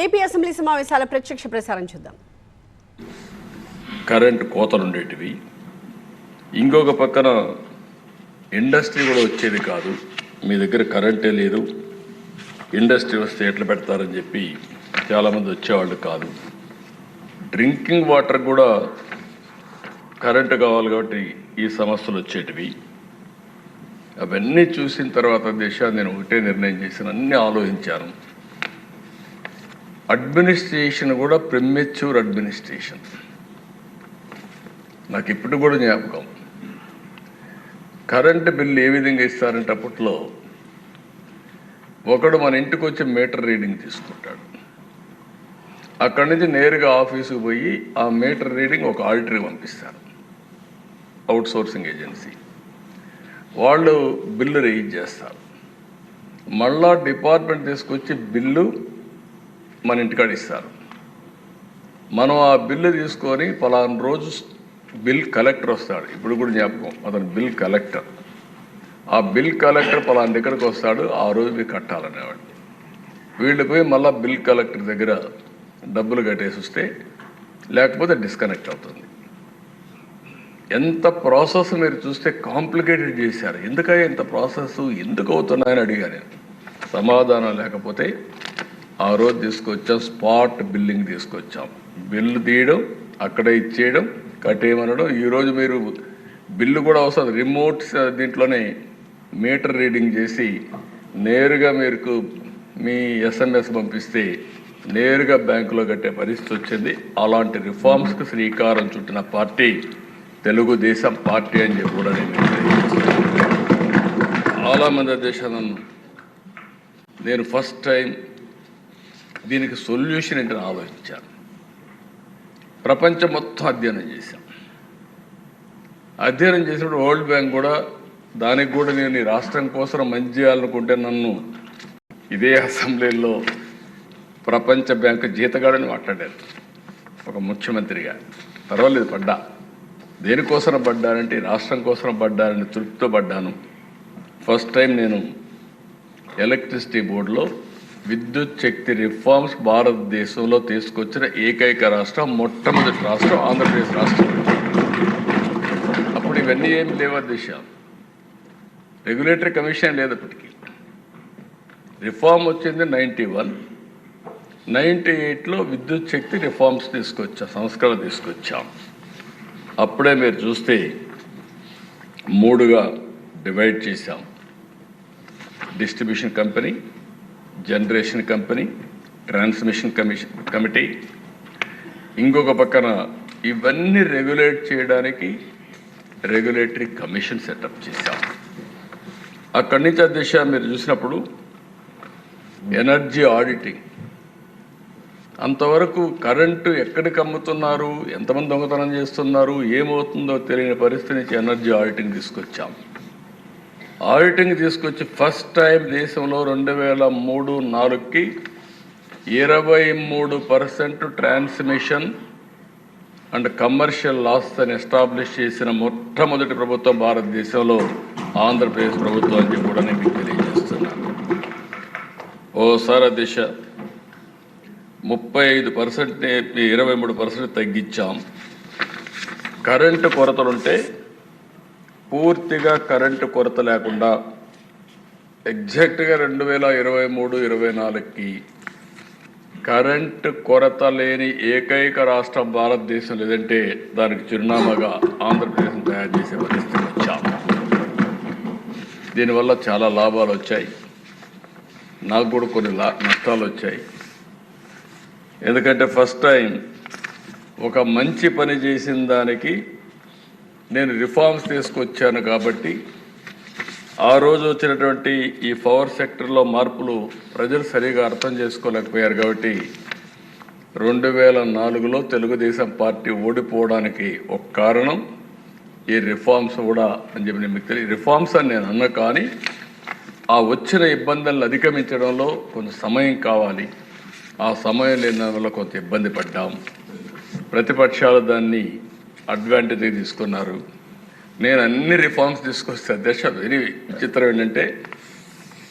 AP assembly సమావేశాల ప్రత్యక్ష ప్రసారం చూద్దాం. కరెంటు కోతలు ఉండేటివి, ఇంకొక పక్కన ఇండస్ట్రీ కూడా వచ్చేది కాదు. మీ దగ్గర కరెంటే లేదు, ఇండస్ట్రీ వస్తే ఎట్లా పెడతారని చెప్పి చాలామంది వచ్చేవాళ్ళు కాదు. డ్రింకింగ్ వాటర్ కూడా కరెంటు కావాలి కాబట్టి ఈ సమస్యలు వచ్చేటివి. అవన్నీ చూసిన తర్వాత నేను ఒకటే నిర్ణయం చేశాను, అన్నీ ఆలోచించాను. అడ్మినిస్ట్రేషన్ కూడా ప్రిమెచ్యూర్ అడ్మినిస్ట్రేషన్. నాకు ఇప్పుడు కూడా జ్ఞాపకం, కరెంటు బిల్లు ఏ విధంగా ఇస్తారంటే అప్పట్లో ఒకడు మన ఇంటికి వచ్చి మీటర్ రీడింగ్ తీసుకుంటాడు, అక్కడి నుంచి నేరుగా ఆఫీసుకు పోయి ఆ మీటర్ రీడింగ్ ఒక ఆడిటర్కి పంపిస్తారు, అవుట్ సోర్సింగ్ ఏజెన్సీ. వాళ్ళు బిల్లు రేజ్ చేస్తారు, మళ్ళా డిపార్ట్మెంట్ తీసుకొచ్చి బిల్లు మన ఇంటికాడ ఇస్తారు. మనం ఆ బిల్లు తీసుకొని పలానా రోజు బిల్ కలెక్టర్ వస్తాడు, ఇప్పుడు కూడా జ్ఞాపకం, అతను బిల్ కలెక్టర్. ఆ బిల్ కలెక్టర్ పలానా దగ్గరకు వస్తాడు, ఆ రోజు మీరు కట్టాలనేవాడు. వీళ్ళు పోయి మళ్ళీ బిల్ కలెక్టర్ దగ్గర డబ్బులు కట్టేసి వస్తే, లేకపోతే డిస్కనెక్ట్ అవుతుంది. ఎంత ప్రాసెస్ మీరు చూస్తే కాంప్లికేటెడ్ చేశారు. ఎందుకయ్యా ఇంత ప్రాసెస్ ఎందుకు అవుతున్నాయని అడిగా నేను. సమాధానం లేకపోతే ఆ రోజు తీసుకొచ్చాం, స్పాట్ బిల్లింగ్ తీసుకొచ్చాం. బిల్లు తీయడం, అక్కడే ఇచ్చేయడం, కట్టేయమనడం. ఈరోజు మీరు బిల్లు కూడా వస్తుంది, రిమోట్ దీంట్లోనే మీటర్ రీడింగ్ చేసి నేరుగా మీకు మీ ఎస్ఎంఎస్ పంపిస్తే నేరుగా బ్యాంకులో కట్టే పరిస్థితి వచ్చింది. అలాంటి రిఫార్మ్స్కి శ్రీకారం చుట్టిన పార్టీ తెలుగుదేశం పార్టీ అని చెప్పి కూడా చాలామంది దేశాలను నేను ఫస్ట్ టైం దీనికి సొల్యూషన్ ఏంటని ఆలోచించాను. ప్రపంచం మొత్తం అధ్యయనం చేశాం. అధ్యయనం చేసినప్పుడు వరల్డ్ బ్యాంక్ కూడా దానికి కూడా నేను ఈ రాష్ట్రం కోసం మంచి చేయాలనుకుంటే నన్ను ఇదే అసెంబ్లీలో ప్రపంచ బ్యాంకు జీతగాడని మాట్లాడారు ఒక ముఖ్యమంత్రిగా. పర్వాలేదు, పడ్డా. దేనికోసం పడ్డానంటే రాష్ట్రం కోసం పడ్డానని తృప్తితో పడ్డాను. ఫస్ట్ టైం నేను ఎలక్ట్రిసిటీ బోర్డులో విద్యుత్ శక్తి రిఫార్మ్స్ భారతదేశంలో తీసుకొచ్చిన ఏకైక రాష్ట్రం, మొట్టమొదటి రాష్ట్రం ఆంధ్రప్రదేశ్ రాష్ట్రం. అప్పుడు ఇవన్నీ ఏం లేవా దిశ, రెగ్యులేటరీ కమిషన్ లేదప్పటికీ. రిఫార్మ్ వచ్చింది 91, 98లో విద్యుత్ శక్తి రిఫార్మ్స్ తీసుకొచ్చాం, సంస్కరణ తీసుకొచ్చాం. అప్పుడే మీరు చూస్తే 3గా డివైడ్ చేశాం. Distribution company, generation company, transmission committee. ఇంకొక పక్కన ఇవన్నీ రెగ్యులేట్ చేయడానికి రెగ్యులేటరీ కమిషన్ సెటప్ చేశాం. అక్కడి నుంచి అధ్యక్ష మీరు చూసినప్పుడు ఎనర్జీ ఆడిటింగ్, అంతవరకు కరెంటు ఎక్కడికి అమ్ముతున్నారు, ఎంతమంది దొంగతనం చేస్తున్నారు, ఏమవుతుందో తెలియని పరిస్థితి నుంచి ఎనర్జీ ఆడిటింగ్ తీసుకొచ్చాం. ఆడిటింగ్ తీసుకొచ్చి ఫస్ట్ టైం దేశంలో 2003-04కి 23% ట్రాన్స్మిషన్ అండ్ కమర్షియల్ లాస్ అని ఎస్టాబ్లిష్ చేసిన మొట్టమొదటి ప్రభుత్వం భారతదేశంలో ఆంధ్రప్రదేశ్ ప్రభుత్వం అని కూడా నేను మీకు తెలియజేస్తున్నాను. ఓసారి దిశ 35%, 23% తగ్గించాం. కరెంటు కొరతలుంటే పూర్తిగా కరెంటు కొరత లేకుండా ఎగ్జాక్ట్గా 2023-24కి కరెంటు కొరత లేని ఏకైక రాష్ట్రం భారతదేశం లేదంటే దానికి చిరునామాగా ఆంధ్రప్రదేశ్ తయారు చేసే పరిస్థితి వచ్చాం. దీనివల్ల చాలా లాభాలు వచ్చాయి, నాకు కూడా కొన్ని నష్టాలు వచ్చాయి. ఎందుకంటే ఫస్ట్ టైం ఒక మంచి పని చేసిన దానికి నేను రిఫార్మ్స్ తీసుకొచ్చాను కాబట్టి ఆ రోజు వచ్చినటువంటి ఈ పవర్ సెక్టర్లో మార్పులు ప్రజలు సరిగా అర్థం చేసుకోలేకపోయారు. కాబట్టి 2004లో తెలుగుదేశం పార్టీ ఓడిపోవడానికి ఒక కారణం ఈ రిఫార్మ్స్ కూడా అని చెప్పి మీకు తెలియదు. రిఫార్మ్స్ అని నేను అన్నా, కానీ ఆ వచ్చిన ఇబ్బందులను అధిగమించడంలో కొంత సమయం కావాలి. ఆ సమయం లేని వల్ల కొంత ఇబ్బంది పడ్డాం. ప్రతిపక్షాలు దాన్ని అడ్వాంటేజ్ తీసుకున్నారు. నేను అన్ని రిఫార్మ్స్ తీసుకొస్తే అధ్యక్ష వెరీ విచిత్రం ఏంటంటే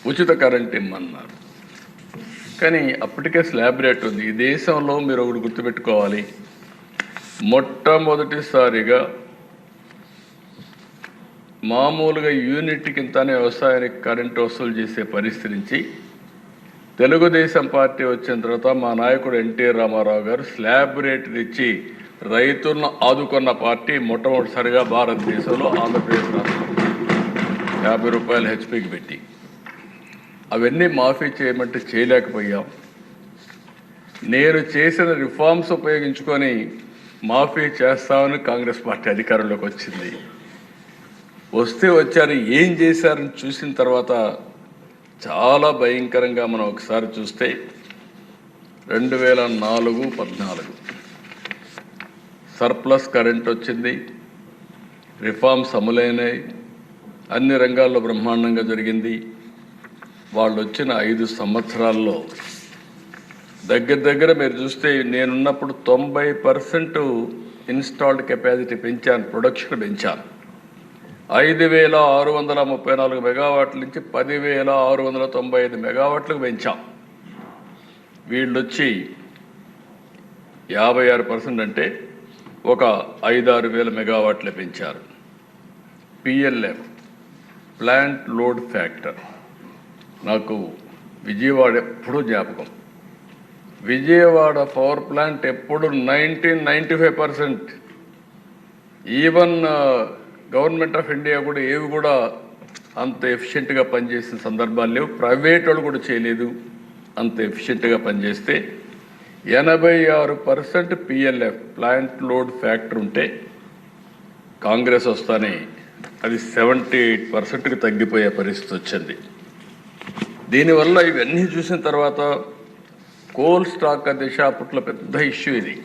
ఉచిత కరెంట్ ఇమ్మన్నారు. కానీ అప్పటికే స్లాబ్ రేట్ ఉంది. ఈ దేశంలో మీరు ఒకటి గుర్తుపెట్టుకోవాలి, మొట్టమొదటిసారిగా మామూలుగా యూనిట్ కిందనే వ్యవసాయానికి కరెంటు వసూలు చేసే పరిస్థితి నుంచి తెలుగుదేశం పార్టీ వచ్చిన తర్వాత మా నాయకుడు ఎన్టీ రామారావు గారు స్లాబ్ రేట్ తెచ్చి రైతులను ఆదుకున్న పార్టీ మొట్టమొదటిసారిగా భారతదేశంలో ఆంధ్రప్రదేశ్ రాష్ట్రం 50 రూపాయలు హెచ్పికి పెట్టి అవన్నీ మాఫీ చేయమంటే చేయలేకపోయాం. నేను చేసిన రిఫార్మ్స్ ఉపయోగించుకొని మాఫీ చేస్తామని కాంగ్రెస్ పార్టీ అధికారంలోకి వచ్చింది. వస్తే వచ్చారు, ఏం చేశారని చూసిన తర్వాత చాలా భయంకరంగా మనం ఒకసారి చూస్తే 2014-14 సర్ప్లస్ కరెంట్ వచ్చింది, రిఫార్మ్స్ అమలైనాయి, అన్ని రంగాల్లో బ్రహ్మాండంగా జరిగింది. వాళ్ళు వచ్చిన 5 సంవత్సరాల్లో దగ్గర మీరు చూస్తే నేనున్నప్పుడు 90% ఇన్స్టాల్డ్ కెపాసిటీ పెంచాను, ప్రొడక్షన్ పెంచాను. 5,634 మెగావాట్ల నుంచి 10,695 మెగావాట్లకు పెంచాం. వీళ్ళొచ్చి 56% అంటే ఒక 5-6 వేల మెగావాట్లే పెంచారు. PLF ప్లాంట్ లోడ్ ఫ్యాక్టర్ నాకు విజయవాడ ఎప్పుడూ జ్ఞాపకం. విజయవాడ పవర్ ప్లాంట్ ఎప్పుడు 95%. ఈవెన్ గవర్నమెంట్ ఆఫ్ ఇండియా కూడా ఏవి కూడా అంత ఎఫిషియెంట్గా పనిచేసిన సందర్భాలు లేవు. ప్రైవేట్ వాళ్ళు కూడా చేయలేదు అంత ఎఫిషియెంట్గా పనిచేస్తే. 86% PLF ప్లాంట్ లోడ్ ఫ్యాక్టర్ ఉంటే కాంగ్రెస్ వస్తానే అది 78%కి తగ్గిపోయే పరిస్థితి వచ్చింది. దీనివల్ల ఇవన్నీ చూసిన తర్వాత కోల్ స్టాక్ దిశ అప్పట్లో పెద్ద ఇష్యూ. ఇది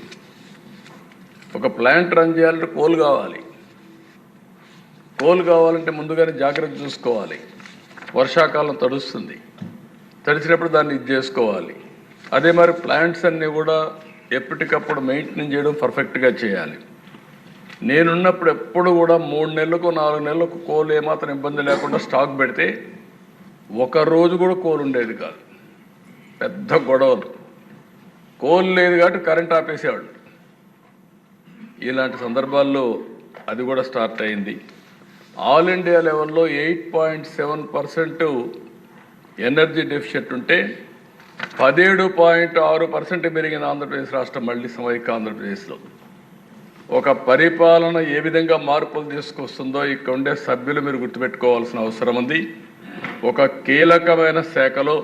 ఒక ప్లాంట్ రన్ చేయాలంటే కోల్ కావాలంటే ముందుగానే జాగ్రత్త చూసుకోవాలి. వర్షాకాలం తడుస్తుంది, తడిచినప్పుడు దాన్ని ఇది చేసుకోవాలి. అదే మరి ప్లాంట్స్ అన్నీ కూడా ఎప్పటికప్పుడు మెయింటైన్ చేయడం పర్ఫెక్ట్గా చేయాలి. నేనున్నప్పుడు ఎప్పుడు కూడా 3 నెలలకు 4 నెలలకు కోల్ ఏమాత్రం ఇబ్బంది లేకుండా స్టాక్ పెడితే ఒక రోజు కూడా కోల్ ఉండేది కాదు. పెద్ద గొడవలు, కోల్ లేదు కాబట్టి కరెంట్ ఆపేసేవాళ్ళు. ఇలాంటి సందర్భాల్లో అది కూడా స్టార్ట్ అయింది. ఆల్ ఇండియా లెవెల్లో 8.7% ఎనర్జీ డెఫిషియట్ ఉంటే 17.6% పెరిగిన ఆంధ్రప్రదేశ్ రాష్ట్రం, మళ్ళీ సమైక్య ఆంధ్రప్రదేశ్లో. ఒక పరిపాలన ఏ విధంగా మార్పులు తీసుకొస్తుందో ఇక్కడ ఉండే సభ్యులు మీరు గుర్తుపెట్టుకోవాల్సిన అవసరం ఉంది. ఒక కీలకమైన శాఖలో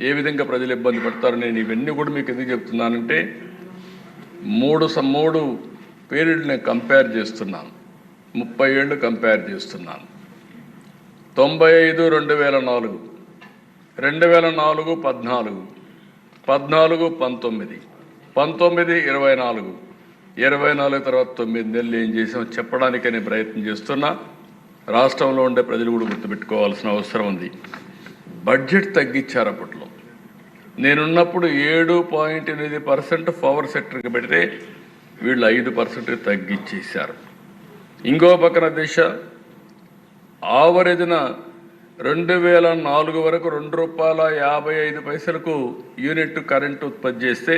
ఏ విధంగా ప్రజలు ఇబ్బంది పడతారు. నేను ఇవన్నీ కూడా మీకు ఎందుకు చెప్తున్నానంటే 3 పీరియడ్ నేను కంపేర్ చేస్తున్నాను, 30 ఏళ్ళు కంపేర్ చేస్తున్నాను. 95 2004, 2004 14, 14 19, 19 24, 24 తర్వాత 9 నెలలు ఏం చేసామో చెప్పడానికి నేను ప్రయత్నం చేస్తున్నా. రాష్ట్రంలో ఉండే ప్రజలు కూడా గుర్తుపెట్టుకోవాల్సిన అవసరం ఉంది. బడ్జెట్ తగ్గించారు అప్పట్లో. నేనున్నప్పుడు 7.8% పవర్ సెక్టర్కి పెడితే వీళ్ళు 5% తగ్గించేశారు. ఇంకో పక్కన దిశ ఆవరేజ్న 2004 వరకు ₹2.55 యూనిట్ కరెంటు ఉత్పత్తి చేస్తే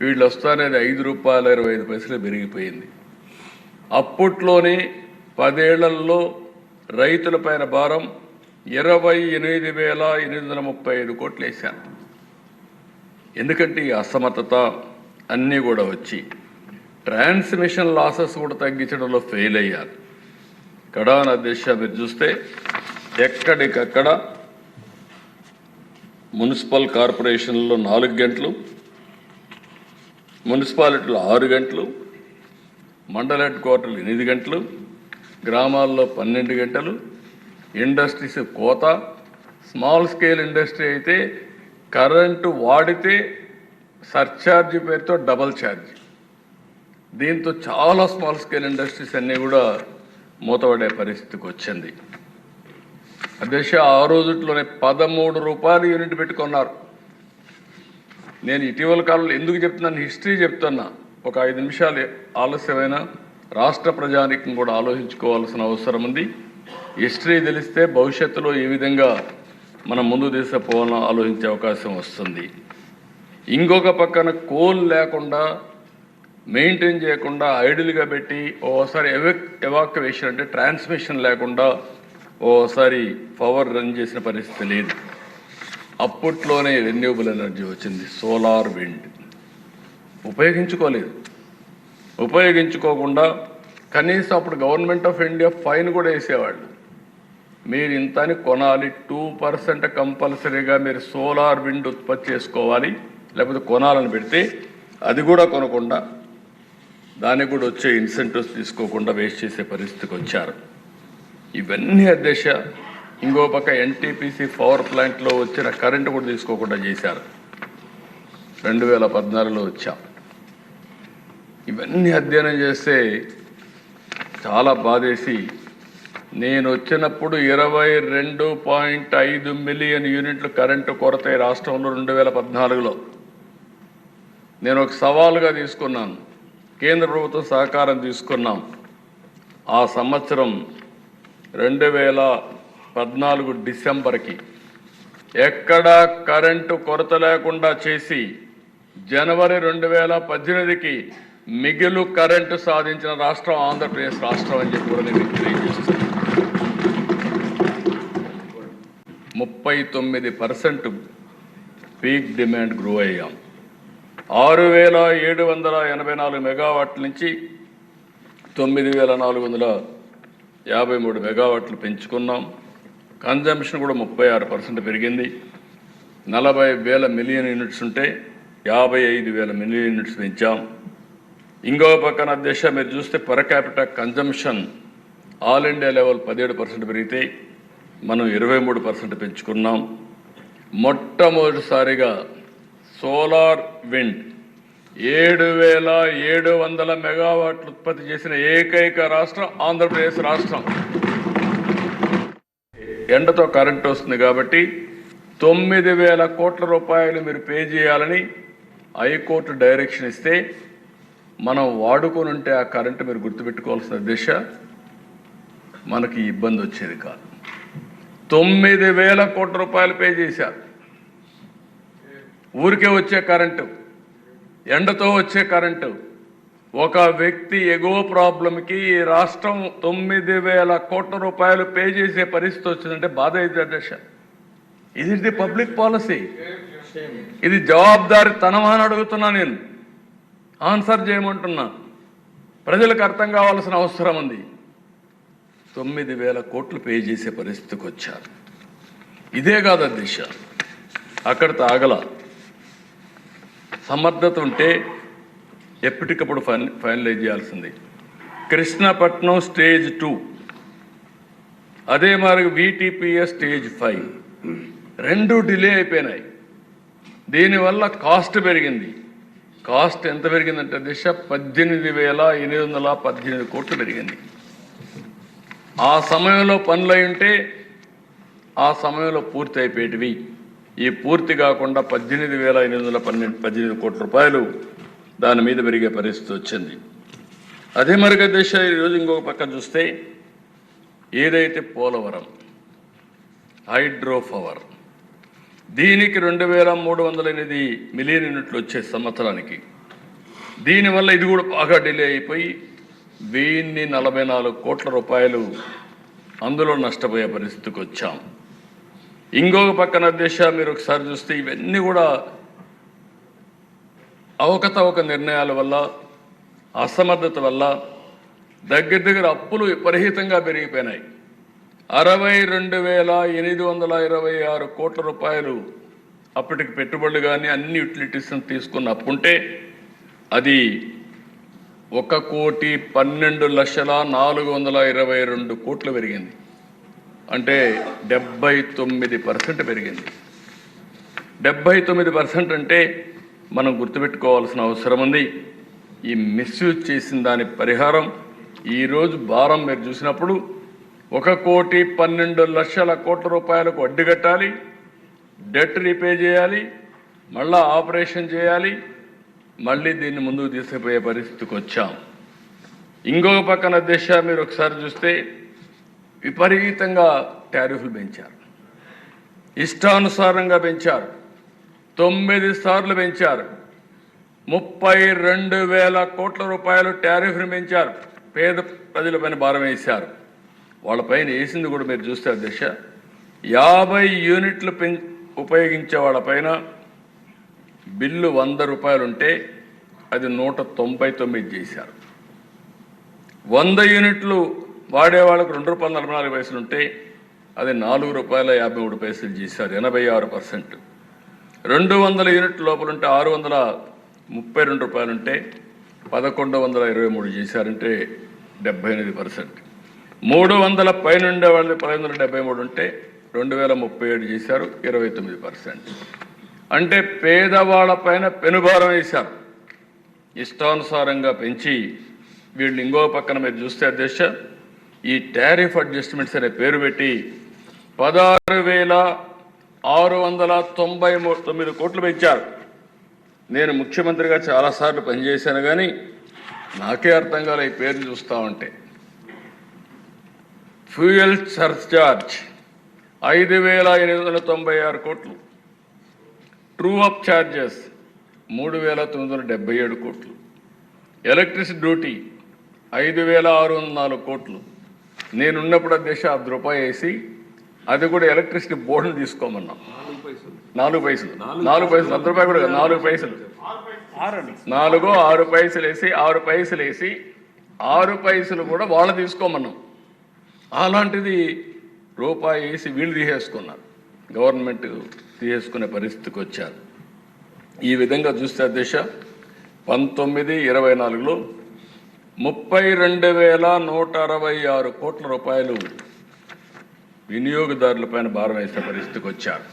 వీళ్ళు వస్తానేది ₹5.25 పెరిగిపోయింది. అప్పట్లోనే 10 ఏళ్లలో రైతులపైన భారం 28,835 కోట్లు వేశారు. ఎందుకంటే ఈ అసమర్థత అన్నీ కూడా వచ్చి ట్రాన్స్మిషన్ లాసెస్ కూడా తగ్గించడంలో ఫెయిల్ అయ్యారు. కడాన దిశ మీరు చూస్తే ఎక్కడికక్కడ మున్సిపల్ కార్పొరేషన్లో 4 గంటలు, మున్సిపాలిటీలో 6 గంటలు, మండల హెడ్ క్వార్టర్లు 8 గంటలు, గ్రామాల్లో 12 గంటలు, ఇండస్ట్రీస్ కోత. స్మాల్ స్కేల్ ఇండస్ట్రీ అయితే కరెంటు వాడితే సర్ఛార్జీ పేరుతో డబల్ ఛార్జీ. దీంతో చాలా స్మాల్ స్కేల్ ఇండస్ట్రీస్ అన్నీ కూడా మూతపడే పరిస్థితికి వచ్చింది. అధ్యక్ష ఆ రోజుల్లోనే ₹13 యూనిట్ పెట్టుకున్నారు. నేను ఇటీవల కాలంలో ఎందుకు చెప్తున్నాను, హిస్టరీ చెప్తున్నా. ఒక 5 నిమిషాలు ఆలస్యమైన రాష్ట్ర ప్రజానీకం కూడా ఆలోచించుకోవాల్సిన అవసరం ఉంది. హిస్టరీ తెలిస్తే భవిష్యత్తులో ఏ విధంగా మనం ముందు తీసుకుపోవాలని ఆలోచించే అవకాశం వస్తుంది. ఇంకొక పక్కన కోల్ లేకుండా మెయింటైన్ చేయకుండా ఐడిల్గా పెట్టి ఓసారి ఎవాక్యువేషన్ అంటే ట్రాన్స్మిషన్ లేకుండా ఓసారి పవర్ రన్ చేసిన పరిస్థితి లేదు. అప్పట్లోనే రెన్యూబుల్ ఎనర్జీ వచ్చింది, సోలార్ విండ్ ఉపయోగించుకోకుండా కనీసం అప్పుడు గవర్నమెంట్ ఆఫ్ ఇండియా ఫైన్ కూడా వేసేవాళ్ళు. మీరు ఇంత అని కొనాలి, 2% కంపల్సరీగా మీరు సోలార్ విండ్ ఉత్పత్తి చేసుకోవాలి, లేకపోతే కొనాలని పెడితే అది కూడా కొనకుండా దానికి కూడా వచ్చే ఇన్సెంటివ్స్ తీసుకోకుండా వేస్ట్ చేసే పరిస్థితికి వచ్చారు. ఇవన్నీ అధ్యక్ష ఇంకో పక్క ఎన్టీపీసీ పవర్ ప్లాంట్లో వచ్చిన కరెంటు కూడా తీసుకోకుండా చేశారు. 2014లో వచ్చాం. ఇవన్నీ అధ్యయనం చేస్తే చాలా బాధేసి, నేను వచ్చినప్పుడు 22.5 మిలియన్ యూనిట్లు కరెంటు కొరత రాష్ట్రంలో 2014లో. నేను ఒక సవాలుగా తీసుకున్నాను, కేంద్ర ప్రభుత్వం సహకారం తీసుకున్నాం. ఆ సంవత్సరం 2014 డిసెంబర్కి ఎక్కడా కరెంటు కొరత లేకుండా చేసి జనవరి 2018కి మిగులు కరెంటు సాధించిన రాష్ట్రం ఆంధ్రప్రదేశ్ రాష్ట్రం అని చెప్పి కూడా నేను తెలియజేస్తున్నాను. 39% పీక్ డిమాండ్ గ్రో అయ్యాం. 6,784 మెగావాట్ల నుంచి 9,453 మెగావాట్లు పెంచుకున్నాం. కన్జంప్షన్ కూడా 36% పెరిగింది. 40,000 మిలియన్ యూనిట్స్ ఉంటే 55,000 మిలియన్ యూనిట్స్ పెంచాం. ఇంకో పక్కన అధ్యక్ష మీరు చూస్తే per capital consumption all India level 17% పెరిగితే మనం 23% పెంచుకున్నాం. మొట్టమొదటిసారిగా సోలార్ విండ్ 7,700 మెగావాట్లు ఉత్పత్తి చేసిన ఏకైక రాష్ట్రం ఆంధ్రప్రదేశ్ రాష్ట్రం. ఎండతో కరెంట్ వస్తుంది కాబట్టి 9,000 కోట్ల రూపాయలు మీరు పే చేయాలని హైకోర్టు డైరెక్షన్ ఇస్తే మనం వాడుకొని ఉంటే ఆ కరెంటు మీరు గుర్తుపెట్టుకోవాల్సిన దిశ మనకి ఇబ్బంది వచ్చేది కాదు. 9,000 కోట్ల రూపాయలు పే చేశారు. ఊరికే వచ్చే కరెంటు, ఎండతో వచ్చే కరెంటు, ఒక వ్యక్తి ఎగువ ప్రాబ్లంకి ఈ రాష్ట్రం 9,000 కోట్ల రూపాయలు పే చేసే పరిస్థితి వచ్చిందంటే బాధ అయితే అధ్యక్ష. ఇది పబ్లిక్ పాలసీ, ఇది జవాబుదారీ తనమా అని అడుగుతున్నా, నేను ఆన్సర్ చేయమంటున్నా. ప్రజలకు అర్థం కావాల్సిన అవసరం ఉంది. 9,000 కోట్లు పే చేసే పరిస్థితికి వచ్చారు. ఇదే కాదు అధ్యక్ష, అక్కడ తాగల సమర్థత ఉంటే ఎప్పటికప్పుడు ఫైనలైజ్ చేయాల్సింది. కృష్ణపట్నం స్టేజ్ 2, అదే మరి VTPS స్టేజ్ 5 రెండు డిలే అయిపోయినాయి. దీనివల్ల కాస్ట్ పెరిగింది. కాస్ట్ ఎంత పెరిగిందంటే దిశ 18,818 కోట్లు పెరిగింది. ఆ సమయంలో పనులు అయి ఉంటే ఆ సమయంలో పూర్తి అయిపోయేటివి. ఈ పూర్తి కాకుండా 18,818 కోట్ల రూపాయలు దాని మీద పెరిగే పరిస్థితి వచ్చింది. అదే మరిగా దిశ ఈరోజు ఇంకొక పక్క చూస్తే ఏదైతే పోలవరం హైడ్రో పవర్, దీనికి 2,308 మిలియన్ యూనిట్లు వచ్చే సంవత్సరానికి. దీనివల్ల ఇది కూడా బాగా డిలే అయిపోయి 1,044 కోట్ల రూపాయలు అందులో నష్టపోయే పరిస్థితికి వచ్చాం. ఇంకొక పక్కన దేశ మీరు ఒకసారి చూస్తే ఇవన్నీ కూడా అవకతవక నిర్ణయాల వల్ల, అసమర్థత వల్ల దగ్గర అప్పులు విపరీతంగా పెరిగిపోయినాయి. 62,826 కోట్ల రూపాయలు అప్పటికి పెట్టుబడులు కానీ అన్ని యూటిలిటీస్ తీసుకున్న అప్పుంటే అది 1,12,422 కోట్లు పెరిగింది. అంటే 79% పెరిగింది. 79% అంటే మనం గుర్తుపెట్టుకోవాల్సిన అవసరం ఉంది. ఈ మిస్యూజ్ చేసిన దాని పరిహారం ఈరోజు భారం మీరు చూసినప్పుడు 1,12,00,00,000 కోట్ల రూపాయలకు వడ్డీ కట్టాలి, డెట్ రీపే చేయాలి, మళ్ళా ఆపరేషన్ చేయాలి, మళ్ళీ దీన్ని ముందుకు తీసుకుపోయే పరిస్థితికి వచ్చాం. ఇంకొక పక్కన దేశ మీరు ఒకసారి చూస్తే విపరీతంగా టారిఫ్లు పెంచారు. ఇష్టానుసారంగా పెంచారు. 9 సార్లు పెంచారు. 32,000 కోట్ల రూపాయలు టారిఫ్ని పెంచారు. పేద ప్రజలపైన భారం వేశారు. వాళ్ళపైన వేసింది కూడా మీరు చూస్తే అధ్యక్ష, 50 యూనిట్లు ఉపయోగించే వాళ్ళపైన బిల్లు 100 రూపాయలు ఉంటే అది 199 చేశారు. 100 యూనిట్లు వాడే వాళ్ళకు ₹2.44 ఉంటే అది ₹4.53 చేశారు. 86%. 200 యూనిట్ల లోపల ఉంటే ₹632 ఉంటే 1123 చేశారంటే 78%. 300 పైన ఉండే వాళ్ళు 1573 ఉంటే 2037 చేశారు, 29%. అంటే పేదవాళ్ళ పైన పెనుభారం వేశారు. ఇష్టానుసారంగా పెంచి వీళ్ళు ఇంకో పక్కన మీరు చూస్తే అధ్యక్ష, ఈ టారిఫ్ అడ్జస్ట్మెంట్స్ అనే పేరు పెట్టి 16,699 కోట్లు పెంచారు. నేను ముఖ్యమంత్రిగా చాలాసార్లు పనిచేశాను కానీ నాకే అర్థం కాలే ఈ పేరు చూస్తూ ఉంటే. ఫ్యూయల్ సర్చార్జ్ 5,896 కోట్లు, ట్రూ అప్ ఛార్జెస్ 3,977 కోట్లు, ఎలక్ట్రిసిటీ డ్యూటీ 5,604 కోట్లు. నేనున్నప్పుడు అధ్యక్ష ₹1 వేసి అది కూడా ఎలక్ట్రిసిటీ బోర్డును తీసుకోమన్నాం. 4 పైసలు ₹1 కూడా 4 పైసలు 6 పైసలు వేసి 6 పైసలు వేసి 6 పైసలు కూడా వాళ్ళు తీసుకోమన్నాం. అలాంటిది ₹1 వేసి వీళ్ళు తీసేసుకున్నారు. గవర్నమెంట్ తీసేసుకునే పరిస్థితికి వచ్చారు. ఈ విధంగా చూస్తే అధ్యక్ష 19-24లో 32,166 కోట్ల రూపాయలు వినియోగదారులపైన భారం వేసే పరిస్థితికి వచ్చారు.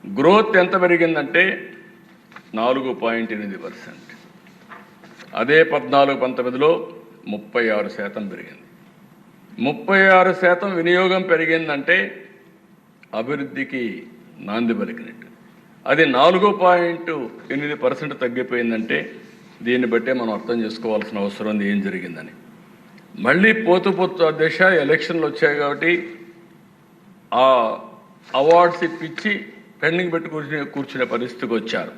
గ్రోత్ ఎంత పెరిగిందంటే 4.8%. అదే 14-19లో 36% పెరిగింది. 36% వినియోగం పెరిగిందంటే అభివృద్ధికి నాంది పలికినట్టు. అది 4.8% తగ్గిపోయిందంటే దీన్ని బట్టే మనం అర్థం చేసుకోవాల్సిన అవసరం ఉంది ఏం జరిగిందని. మళ్ళీ పోతూ అధ్యక్ష ఎలక్షన్లు వచ్చాయి కాబట్టి ఆ అవార్డ్స్ ఇప్పించి పెండింగ్ పెట్టి కూర్చునే పరిస్థితికి వచ్చారు.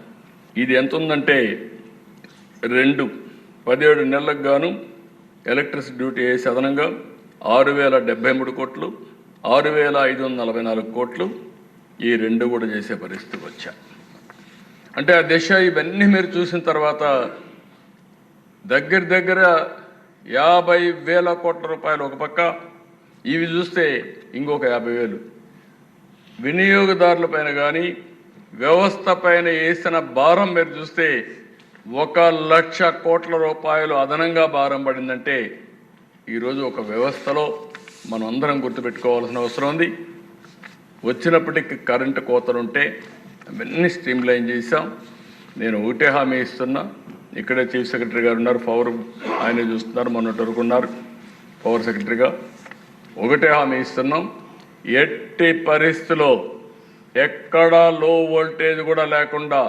ఇది ఎంత ఉందంటే 17 నెలలకు గాను ఎలక్ట్రిసిటీ డ్యూటీ వేసి అదనంగా 6,073 కోట్లు, 6,544 కోట్లు ఈ 2 కూడా చేసే పరిస్థితికి వచ్చారు. అంటే ఆ దశ ఇవన్నీ మీరు చూసిన తర్వాత దగ్గర 50,000 కోట్ల రూపాయలు ఒక పక్క, ఇవి చూస్తే ఇంకొక 50,000 వినియోగదారుల పైన కానీ వ్యవస్థ పైన వేసిన భారం మీరు చూస్తే 1,00,000 కోట్ల రూపాయలు అదనంగా భారం పడిందంటే ఈరోజు ఒక వ్యవస్థలో మనం అందరం గుర్తుపెట్టుకోవాల్సిన అవసరం ఉంది. వచ్చినప్పటికీ కరెంటు కోతలుంటే అవన్నీ స్ట్రీమ్లైన్ చేశాం. నేను ఒకటే హామీ ఇస్తున్నా, ఇక్కడే చీఫ్ సెక్రటరీ గారు ఉన్నారు, పవర్ ఆయన చూస్తున్నారు, మొన్నటి వరకు ఉన్నారు పవర్ సెక్రటరీగా. ఒకటే హామీ ఇస్తున్నాం, ఎట్టి పరిస్థితిలో ఎక్కడా లో వోల్టేజ్ కూడా లేకుండా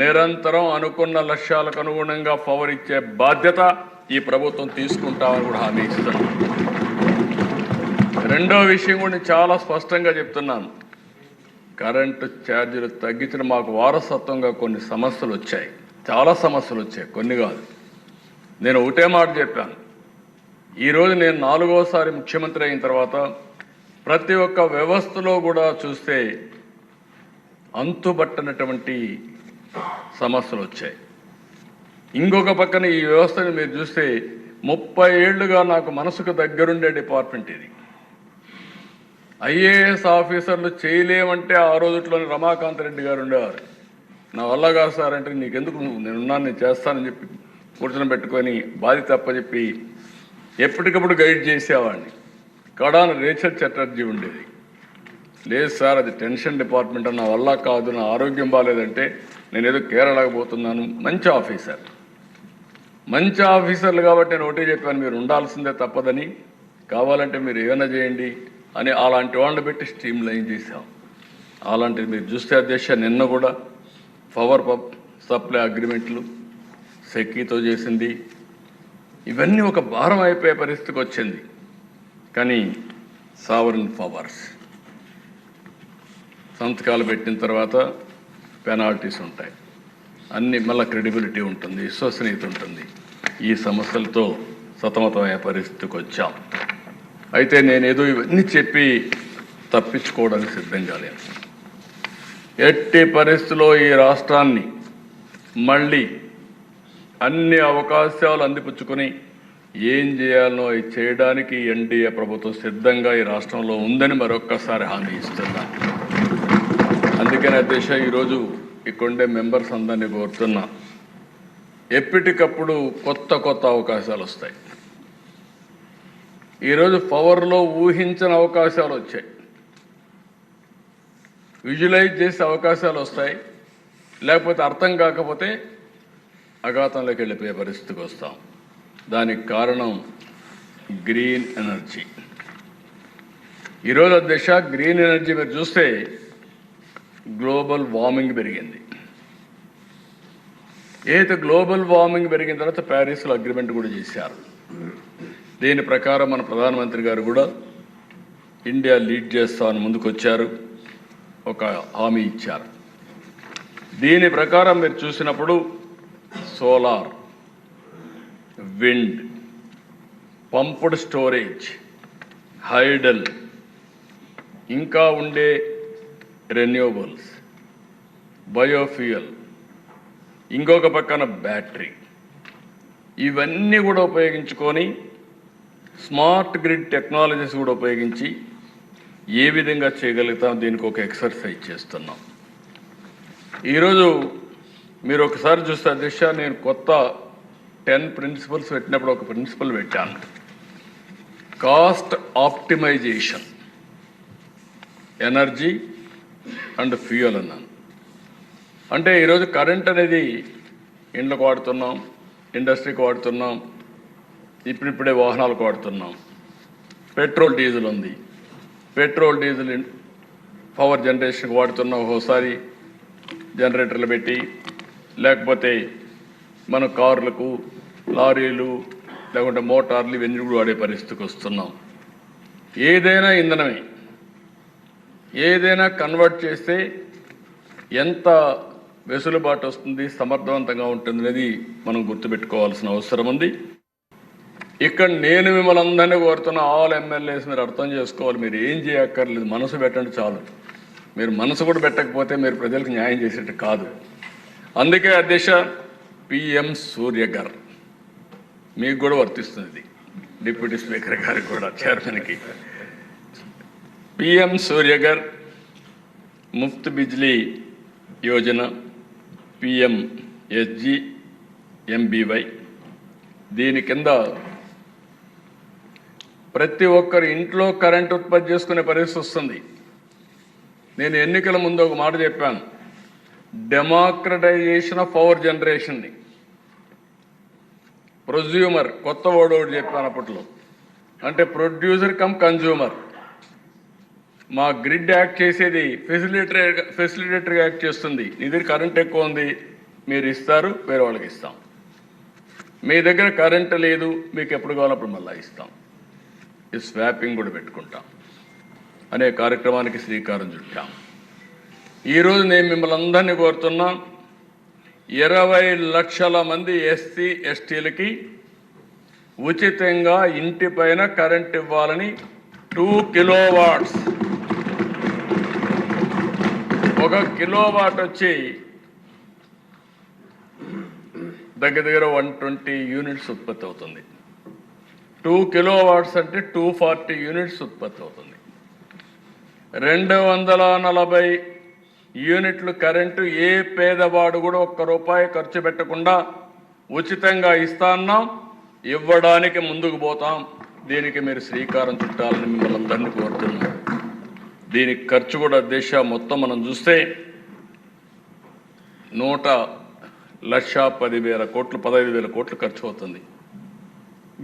నిరంతరం అనుకున్న లక్ష్యాలకు అనుగుణంగా పవర్ ఇచ్చే బాధ్యత ఈ ప్రభుత్వం తీసుకుంటామని కూడా హామీ ఇస్తున్నాం. రెండో విషయం కూడా నేను చాలా స్పష్టంగా చెప్తున్నాను, కరెంటు ఛార్జీలు తగ్గించిన మాకు వారసత్వంగా కొన్ని సమస్యలు వచ్చాయి, చాలా సమస్యలు వచ్చాయి, కొన్ని కాదు. నేను ఒకటే మాట చెప్పాను, ఈరోజు నేను 4వసారి ముఖ్యమంత్రి అయిన తర్వాత ప్రతి ఒక్క వ్యవస్థలో కూడా చూస్తే అంతుబట్టనటువంటి సమస్యలు వచ్చాయి. ఇంకొక పక్కన ఈ వ్యవస్థను మీరు చూస్తే 30 ఏళ్లుగా నాకు మనసుకు దగ్గరుండే డిపార్ట్మెంట్ ఇది. ఐఏఎస్ ఆఫీసర్లు చేయలేమంటే ఆ రోజుట్లోని రమాకాంత్ రెడ్డి గారు ఉండేవారు. నా వల్ల కాదు సార్ అంటే, నీకెందుకు, నేనున్నాను, నేను చేస్తానని చెప్పి కూర్చొని పెట్టుకొని బాధ్యత తప్పచెప్పి ఎప్పటికప్పుడు గైడ్ చేసేవాడిని. కడాన రేచల్ చటర్జీ ఉండేది. లేదు సార్ అది టెన్షన్ డిపార్ట్మెంట్, నా వల్ల కాదు, నా ఆరోగ్యం బాగాలేదంటే నేను ఏదో కేరళకు పోతున్నాను. మంచి ఆఫీసర్లు కాబట్టి నేను ఒకటే చెప్పాను, మీరు ఉండాల్సిందే తప్పదని, కావాలంటే మీరు ఏమైనా చేయండి అని అలాంటి వాళ్ళని పెట్టి స్ట్రీమ్ లైన్ చేశాం. అలాంటిది మీరు చూస్తే అధ్యక్ష నిన్న కూడా పవర్ సప్లై అగ్రిమెంట్లు సెక్కీతో చేసింది, ఇవన్నీ ఒక భారం అయిపోయే పరిస్థితికి వచ్చింది. కానీ సావరిన్ పవర్స్ సంతకాలు పెట్టిన తర్వాత పెనాల్టీస్ ఉంటాయి, అన్ని మళ్ళీ క్రెడిబిలిటీ ఉంటుంది, విశ్వసనీయత ఉంటుంది. ఈ సమస్యలతో సతమతమయ్యే పరిస్థితికి వచ్చాం. అయితే నేనేదో ఇవన్నీ చెప్పి తప్పించుకోవడానికి సిద్ధంగా లేను. ఎట్టి పరిస్థితుల్లో ఈ రాష్ట్రాన్ని మళ్ళీ అన్ని అవకాశాలు అందిపుచ్చుకొని ఏం చేయాలనో అవి చేయడానికి ఎన్డీఏ ప్రభుత్వం సిద్ధంగా ఈ రాష్ట్రంలో ఉందని మరొక్కసారి హామీ ఇస్తున్నా. అందుకని అధ్యక్ష, ఈరోజు ఇక్కడే మెంబర్స్ అందరినీ కోరుతున్నా, ఎప్పటికప్పుడు కొత్త కొత్త అవకాశాలు వస్తాయి. ఈరోజు పవర్లో ఊహించని అవకాశాలు వచ్చాయి, విజువలైజ్ చేసే అవకాశాలు వస్తాయి. లేకపోతే అర్థం కాకపోతే అఘాతంలోకి వెళ్ళిపోయే పరిస్థితికి వస్తాం. దానికి కారణం గ్రీన్ ఎనర్జీ. ఈరోజు దిశ గ్రీన్ ఎనర్జీ మీరు చూస్తే గ్లోబల్ వార్మింగ్ పెరిగింది. ఏదైతే గ్లోబల్ వార్మింగ్ పెరిగిన తర్వాత ప్యారిస్లో అగ్రిమెంట్ కూడా చేశారు. దీని ప్రకారం మన ప్రధానమంత్రి గారు కూడా ఇండియా లీడ్ చేస్తామని ముందుకు వచ్చారు, ఒక హామీ ఇచ్చారు. దీని ప్రకారం మీరు చూసినప్పుడు solar, wind, pumped storage, hydel, ఇంకా ఉండే రెన్యూవబుల్స్, బయోఫ్యూయల్, ఇంకొక పక్కన బ్యాటరీ, ఇవన్నీ కూడా ఉపయోగించుకొని స్మార్ట్ గ్రిడ్ టెక్నాలజీస్ కూడా ఉపయోగించి ఏ విధంగా చేయగలుగుతాం, దీనికి ఒక ఎక్సర్సైజ్ చేస్తున్నాం. ఈరోజు మీరు ఒకసారి చూస్తే అధ్యక్ష, నేను కొత్త 10 ప్రిన్సిపల్స్ పెట్టినప్పుడు ఒక ప్రిన్సిపల్ పెట్టాను, cost optimization, energy and fuel అన్నాను. అంటే ఈరోజు కరెంట్ అనేది ఇండ్లకు వాడుతున్నాం, ఇండస్ట్రీకి వాడుతున్నాం, ఇప్పుడిప్పుడే వాహనాలకు వాడుతున్నాం. పెట్రోల్ డీజిల్ ఉంది, పెట్రోల్ డీజిల్ పవర్ జనరేషన్కి వాడుతున్నాం. ఒకసారి జనరేటర్లు పెట్టి, లేకపోతే మన కార్లకు, లారీలు, లేకుంటే మోటార్లు, ఇవన్నీ కూడా వాడే పరిస్థితికి వస్తున్నాం. ఏదైనా ఇంధనమే, ఏదైనా కన్వర్ట్ చేస్తే ఎంత వెసులుబాటు వస్తుంది, సమర్థవంతంగా ఉంటుంది అనేది మనం గుర్తుపెట్టుకోవాల్సిన అవసరం ఉంది. ఇక్కడ నేను మిమ్మల్ని అందరినీ కోరుతున్న ఆల్ ఎమ్మెల్యేస్ మీరు అర్థం చేసుకోవాలి, మీరు ఏం చేయక్కర్లేదు, మనసు పెట్టండి చాలు. మీరు మనసు కూడా పెట్టకపోతే మీరు ప్రజలకు న్యాయం చేసేట్టు కాదు. అందుకే అధ్యక్ష, పిఎం సూర్యగర్ మీకు కూడా వర్తిస్తుంది, డిప్యూటీ స్పీకర్ గారికి కూడా, చైర్మన్కి. పిఎం సూర్యగర్, ముఫ్త్ బిజ్లీ యోజన, పిఎంఎస్జి ఎంబీవై, దీని కింద ప్రతి ఒక్కరు ఇంట్లో కరెంట్ ఉత్పత్తి చేసుకునే పరిస్థితి వస్తుంది. నేను ఎన్నికల ముందు ఒక మాట చెప్పాను, డెమోక్రటైజేషన్ ఆఫ్ పవర్ జనరేషన్ని. ప్రొజ్యూమర్ కొత్త వర్డ్ ఒకటి చెప్పాను అప్పట్లో, అంటే ప్రొడ్యూసర్ కమ్ కన్జ్యూమర్. మా గ్రిడ్ యాక్ట్ చేసేది ఫెసిలిటేటర్గా యాక్ట్ చేస్తుంది. నీ దగ్గర కరెంట్ ఎక్కువ ఉంది, మీరు ఇస్తారు, వేరే వాళ్ళకి ఇస్తాం. మీ దగ్గర కరెంట్ లేదు, మీకు ఎప్పుడు కావాలప్పుడు మళ్ళీ ఇస్తాం. ఈ స్వాపింగ్ కూడా పెట్టుకుంటాం అనే కార్యక్రమానికి శ్రీకారం చుట్టాం. ఈరోజు నేను మిమ్మల్ని అందరినీ కోరుతున్నా, 20 లక్షల మంది ఎస్సీ ఎస్టీలకి ఉచితంగా ఇంటి పైన కరెంట్ ఇవ్వాలని 2 కిలోవాట్స్, 1 కిలోవాట్ వచ్చి దగ్గర 120 యూనిట్స్ ఉత్పత్తి అవుతుంది. 2 కిలోవాట్స్ అంటే 240 యూనిట్స్ ఉత్పత్తి అవుతుంది. 240 యూనిట్లు కరెంటు ఏ పేదవాడు కూడా ₹1 ఖర్చు పెట్టకుండా ఉచితంగా ఇస్తాన్నాం, ఇవ్వడానికి ముందుకు పోతాం. దీనికి మీరు శ్రీకారం చుట్టాలని మిమ్మల్ని అందరినీ కోరుతున్నాం. దీనికి ఖర్చు కూడా దేశ మొత్తం మనం చూస్తే 1,10,10,000 కోట్లు, 15,000 కోట్లు ఖర్చు అవుతుంది.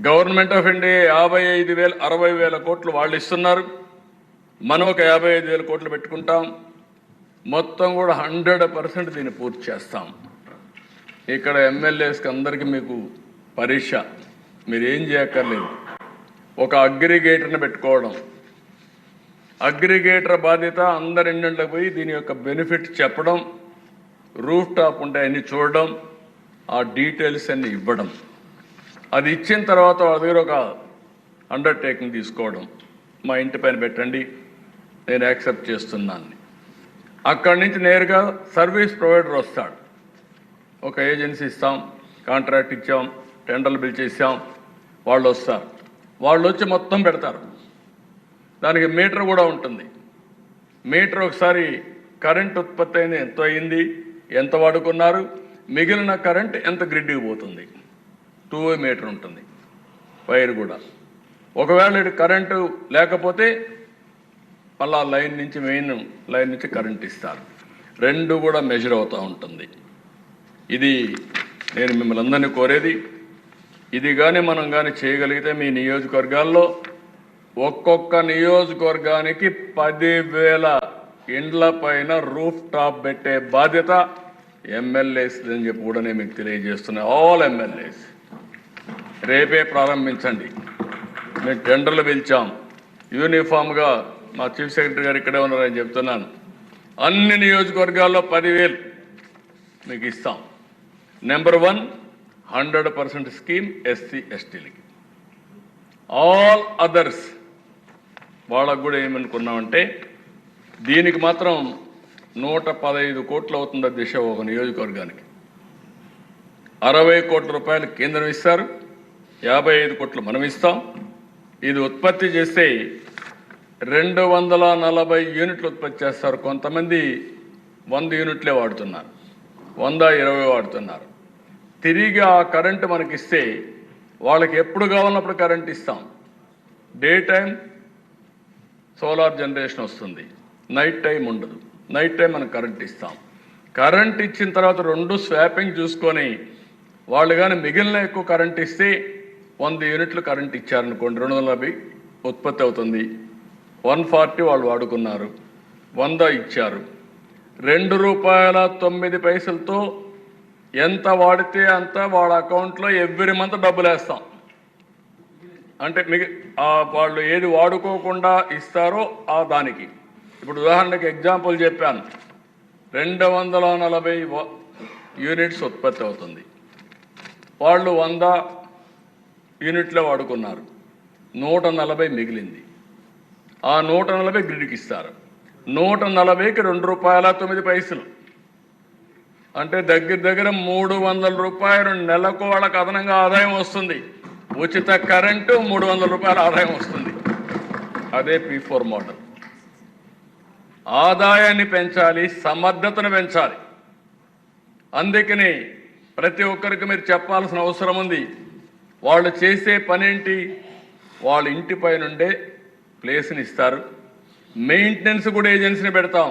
గవర్నమెంట్ ఆఫ్ ఇండియా 55,000-60,000 కోట్లు వాళ్ళు ఇస్తున్నారు, మనం ఒక 55,000 కోట్లు పెట్టుకుంటాం. మొత్తం కూడా 100% దీన్ని పూర్తి చేస్తాం. ఇక్కడ ఎమ్మెల్యేస్కి అందరికీ మీకు పరీక్ష, మీరు ఏం చేయక్కర్లేదు, ఒక అగ్రిగేటర్ని పెట్టుకోవడం, అగ్రిగేటర్ బాధ్యత అందరి ఇండ్లకు పోయి దీని యొక్క బెనిఫిట్ చెప్పడం, రూఫ్ టాప్ ఉంటే అన్ని చూడడం, ఆ డీటెయిల్స్ అన్ని ఇవ్వడం. అది ఇచ్చిన తర్వాత వాళ్ళ దగ్గర ఒక అండర్టేకింగ్ తీసుకోవడం, మా ఇంటి పైన పెట్టండి, నేను యాక్సెప్ట్ చేస్తున్నాను. అక్కడి నుంచి నేరుగా సర్వీస్ ప్రొవైడర్ వస్తాడు. ఒక ఏజెన్సీ ఇస్తాం, కాంట్రాక్ట్ ఇచ్చాం, టెండర్లు పిలిచేసాం, వాళ్ళు వస్తారు. వాళ్ళు వచ్చి మొత్తం పెడతారు. దానికి మీటర్ కూడా ఉంటుంది. మీటర్ ఒకసారి కరెంట్ ఉత్పత్తి అయింది, ఎంత అయింది, ఎంత వాడుకున్నారు, మిగిలిన కరెంట్ ఎంత గ్రిడ్కి పోతుంది, 2-వే మీటర్ ఉంటుంది. వైర్ కూడా ఒకవేళ ఇటు కరెంటు లేకపోతే మళ్ళా లైన్ నుంచి మెయిన్ లైన్ నుంచి కరెంట్ ఇస్తారు. రెండు కూడా మెజర్ అవుతూ ఉంటుంది. ఇది నేను మిమ్మల్ని అందరినీ కోరేది. ఇది కానీ మనం కానీ చేయగలిగితే మీ నియోజకవర్గాల్లో ఒక్కొక్క నియోజకవర్గానికి 10,000 ఇండ్ల పైన రూఫ్ టాప్ పెట్టే బాధ్యత ఎమ్మెల్యేస్ అని చెప్పి కూడా నేను మీకు తెలియజేస్తున్నా. ఆల్ ఎమ్మెల్యేస్ రేపే ప్రారంభించండి. మేము టెండర్లు పిలిచాం. యూనిఫామ్గా మా చీఫ్ సెక్రటరీ గారు ఇక్కడే ఉన్నారని చెప్తున్నాను. అన్ని నియోజకవర్గాల్లో 10,000 మీకు ఇస్తాం. నెంబర్ 1, 100% స్కీమ్ ఎస్సీ ఎస్టీలకి. ఆల్ అదర్స్ వాళ్ళకు కూడా ఏమనుకున్నామంటే దీనికి మాత్రం 115 కోట్లు అవుతుంది దిశ ఒక నియోజకవర్గానికి. 60 కోట్ల రూపాయలు కేంద్రం ఇస్తారు, 55 కోట్లు మనం ఇస్తాం. ఇది ఉత్పత్తి చేస్తే 240 యూనిట్లు ఉత్పత్తి చేస్తారు. కొంతమంది 100 యూనిట్లే వాడుతున్నారు, 120 వాడుతున్నారు. తిరిగి ఆ కరెంటు మనకిస్తే వాళ్ళకి ఎప్పుడు కావాలన్నప్పుడు కరెంట్ ఇస్తాం. డే టైం సోలార్ జనరేషన్ వస్తుంది, నైట్ టైం ఉండదు. నైట్ టైం మనం కరెంట్ ఇస్తాం. కరెంట్ ఇచ్చిన తర్వాత 2 స్వాపింగ్ చూసుకొని వాళ్ళు కానీ మిగిలిన ఎక్కువ కరెంట్ ఇస్తే 100 యూనిట్లు కరెంట్ ఇచ్చారనుకోండి, 240 ఉత్పత్తి అవుతుంది. 140 వాళ్ళు వాడుకున్నారు, 100 ఇచ్చారు. ₹2.09 ఎంత వాడితే అంత వాళ్ళ అకౌంట్లో ఎవ్రీ మంత్ డబ్బులు వేస్తాం. అంటే వాళ్ళు ఏది వాడుకోకుండా ఇస్తారో ఆ దానికి. ఇప్పుడు ఉదాహరణకి ఎగ్జాంపుల్ చెప్పాను, 240 యూనిట్స్ ఉత్పత్తి అవుతుంది. వాళ్ళు 100 యూనిట్లే వాడుకున్నారు, 140 మిగిలింది. ఆ 140 గ్రిడ్కి ఇస్తారు. 140కి ₹2.09. అంటే దగ్గర దగ్గర ₹300 నెలకు వాళ్ళకి అదనంగా ఆదాయం వస్తుంది. ఉచిత కరెంటు ₹300 ఆదాయం వస్తుంది. అదే P4 మోడల్. ఆదాయాన్ని పెంచాలి, సమర్థతను పెంచాలి. అందుకని ప్రతి ఒక్కరికి మీరు చెప్పాల్సిన అవసరం ఉంది. వాళ్ళు చేసే పనేంటి, వాళ్ళ ఇంటిపై నుండే ప్లేస్ని ఇస్తారు. మెయింటెనెన్స్ కూడా ఏజెన్సీని పెడతాం.